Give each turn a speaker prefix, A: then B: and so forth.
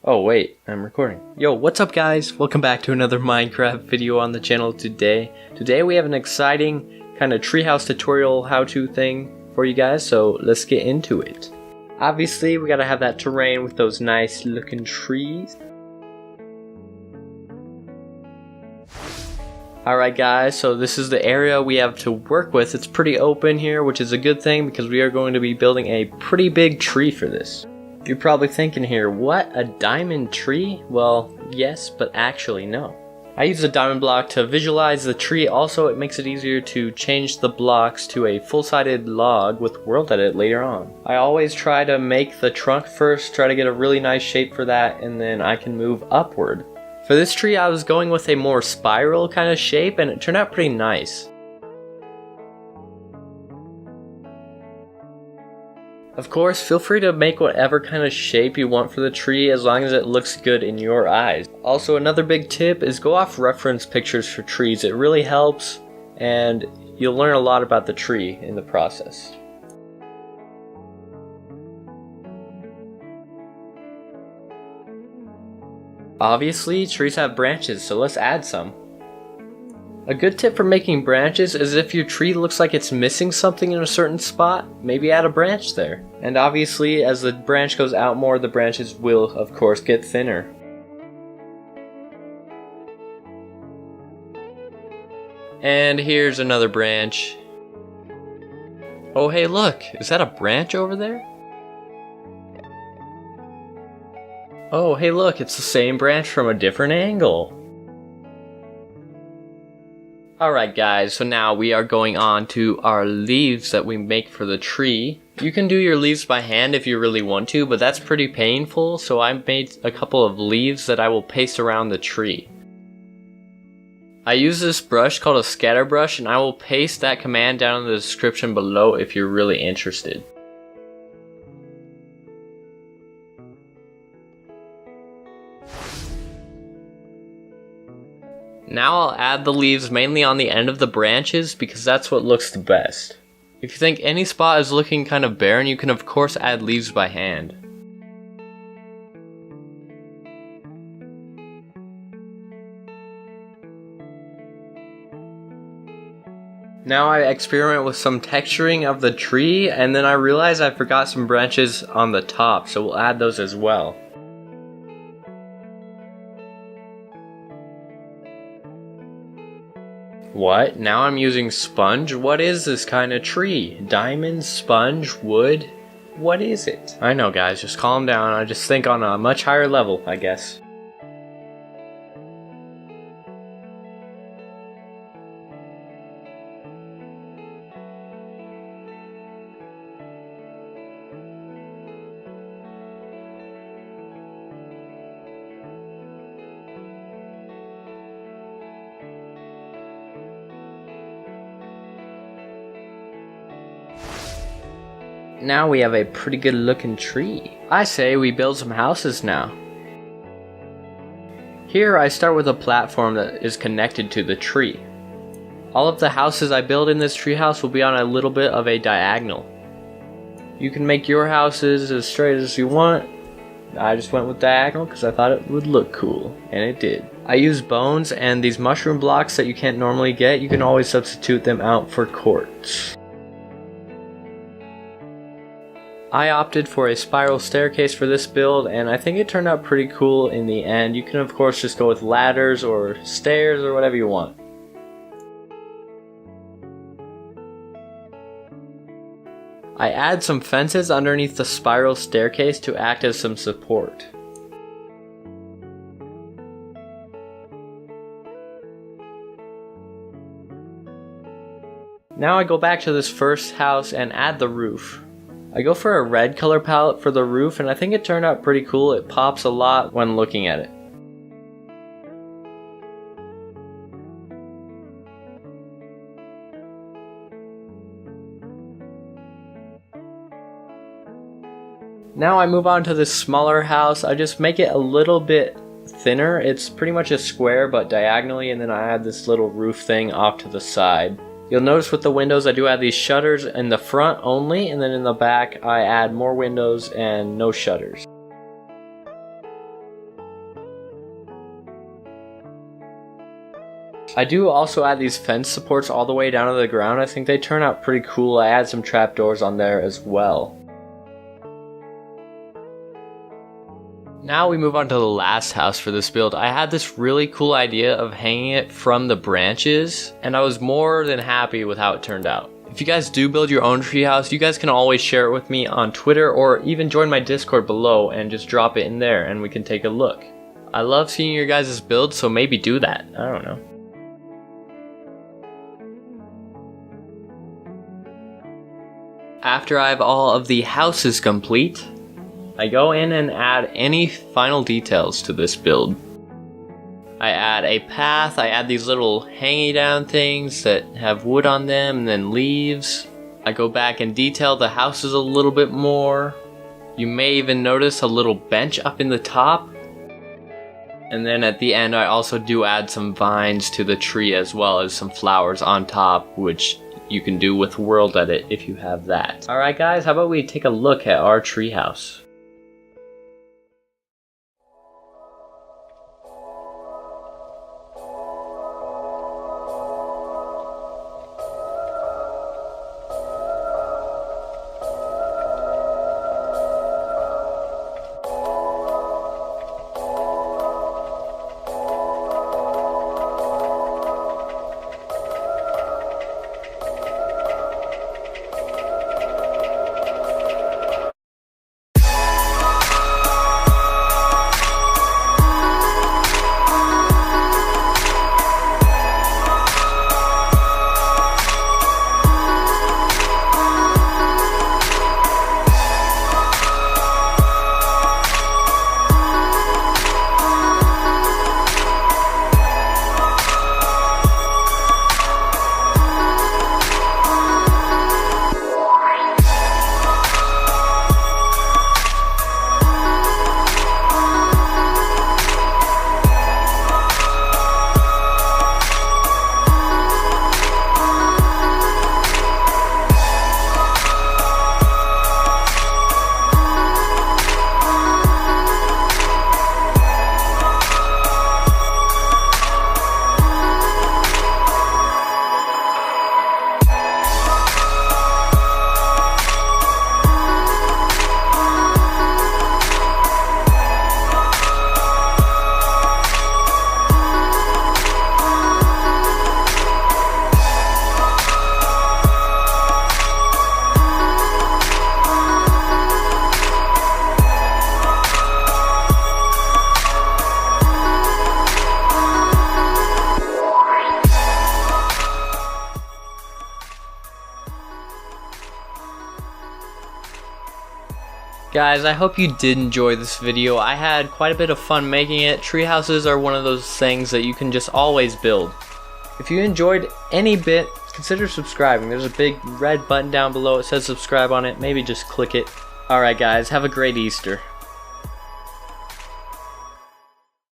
A: Oh wait, I'm recording. Yo, what's up guys? Welcome back to another Minecraft video on the channel today. Today we have an exciting kind of treehouse tutorial how-to thing for you guys, so let's get into it. Obviously, we gotta have that terrain with those nice looking trees. Alright guys, so this is the area we have to work with. It's pretty open here, which is a good thing because we are going to be building a pretty big tree for this. You're probably thinking here, what, a diamond tree? Well, yes, but actually no. I use a diamond block to visualize the tree. Also, it makes it easier to change the blocks to a full-sided log with world edit later on. I always try to make the trunk first, try to get a really nice shape for that, and then I can move upward. For this tree, I was going with a more spiral kind of shape, and it turned out pretty nice. Of course, feel free to make whatever kind of shape you want for the tree as long as it looks good in your eyes. Also, another big tip is go off reference pictures for trees. It really helps, and you'll learn a lot about the tree in the process. Obviously, trees have branches, so let's add some. A good tip for making branches is if your tree looks like it's missing something in a certain spot, maybe add a branch there. And obviously, as the branch goes out more, the branches will, of course, get thinner. And here's another branch. Oh hey look, is that a branch over there? Oh hey look, it's the same branch from a different angle. Alright guys, so now we are going on to our leaves that we make for the tree. You can do your leaves by hand if you really want to, but that's pretty painful, so I made a couple of leaves that I will paste around the tree. I use this brush called a scatter brush, and I will paste that command down in the description below if you're really interested. Now I'll add the leaves mainly on the end of the branches because that's what looks the best. If you think any spot is looking kind of barren, you can of course add leaves by hand. Now I experiment with some texturing of the tree, and then I realized I forgot some branches on the top, so we'll add those as well. What? Now I'm using sponge? What is this kind of tree? Diamond, sponge, wood? What is it? I know guys, just calm down. I just think on a much higher level, I guess. Now we have a pretty good looking tree. I say we build some houses now. Here I start with a platform that is connected to the tree. All of the houses I build in this treehouse will be on a little bit of a diagonal. You can make your houses as straight as you want. I just went with diagonal because I thought it would look cool, and it did. I use bones and these mushroom blocks that you can't normally get. You can always substitute them out for quartz. I opted for a spiral staircase for this build, and I think it turned out pretty cool in the end. You can of course just go with ladders or stairs or whatever you want. I add some fences underneath the spiral staircase to act as some support. Now I go back to this first house and add the roof. I go for a red color palette for the roof, and I think it turned out pretty cool. It pops a lot when looking at it. Now I move on to this smaller house. I just make it a little bit thinner. It's pretty much a square but diagonally, and then I add this little roof thing off to the side. You'll notice with the windows I do add these shutters in the front only, and then in the back I add more windows and no shutters. I do also add these fence supports all the way down to the ground. I think they turn out pretty cool. I add some trapdoors on there as well. Now we move on to the last house for this build. I had this really cool idea of hanging it from the branches, and I was more than happy with how it turned out. If you guys do build your own treehouse, you guys can always share it with me on Twitter or even join my Discord below and just drop it in there and we can take a look. I love seeing your guys' builds, so maybe do that. I don't know. After I have all of the houses complete, I go in and add any final details to this build. I add a path, I add these little hanging down things that have wood on them and then leaves. I go back and detail the houses a little bit more. You may even notice a little bench up in the top. And then at the end I also do add some vines to the tree as well as some flowers on top, which you can do with World Edit if you have that. Alright guys, how about we take a look at our treehouse. Guys, I hope you did enjoy this video. I had quite a bit of fun making it. Treehouses are one of those things that you can just always build. If you enjoyed any bit, consider subscribing. There's a big red button down below. It says subscribe on it. Maybe just click it. Alright guys, have a great Easter.